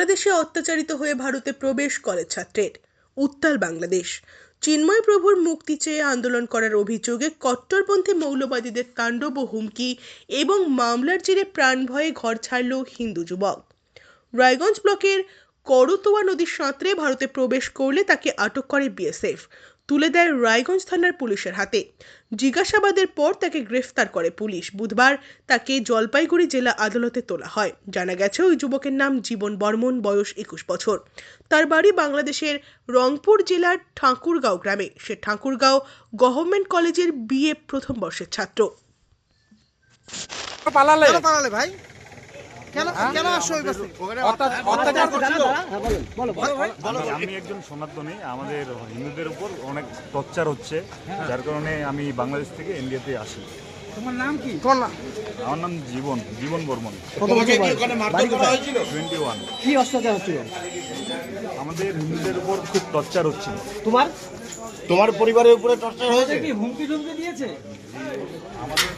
বাংলাদেশে অত্যাচারিত হয়ে ভারতে প্রবেশ কলেজ ছাত্রের উত্তাল বাংলাদেশ। চিন্ময় প্রভুর মুক্তি চেয়ে আন্দোলন করার অভিযোগে কট্টরপন্থী মৌলবাদীদের তাণ্ডব ও হুমকি এবং মামলার জেরে প্রাণ ভয়ে ঘর ছাড়ল হিন্দু যুবক। রায়গঞ্জ ব্লকের করতোয়া নদীর সাঁতরে ভারতে প্রবেশ করলে তাকে আটক করে বিএসএফ, তুলে দেয় রায়গঞ্জ থানার পুলিশের হাতে। জিজ্ঞাসাবাদের পর তাকে গ্রেফতার করে পুলিশ। বুধবার তাকে জলপাইগুড়ি জেলা আদালতে তোলা হয়। জানা গেছে ওই যুবকের নাম জীবন বর্মন, বয়স 21 বছর। তার বাড়ি বাংলাদেশের রংপুর জেলার ঠাকুরগাঁও গ্রামে। সে ঠাকুরগাঁও গভর্নমেন্ট কলেজের বিএ প্রথম বর্ষের ছাত্র। পালালে ভাই কেন আসছো ওই বাসে? আমি একজন সনাতনী, আমাদের হিন্দুদের উপর অনেক টর্চার হচ্ছে, যার কারণে আমি বাংলাদেশ থেকে ইন্ডিয়াতে আসি। তোমার নাম কি? তোমার নাম? আমার নাম জীবন বর্মন। 21। কি অত্যাচার হচ্ছিল? আমাদের হিন্দুদের উপর খুব টর্চার হচ্ছিল। তোমার পরিবারের উপরে টর্চার হয়েছে? কি হুমকি দিয়েছে? আমাদের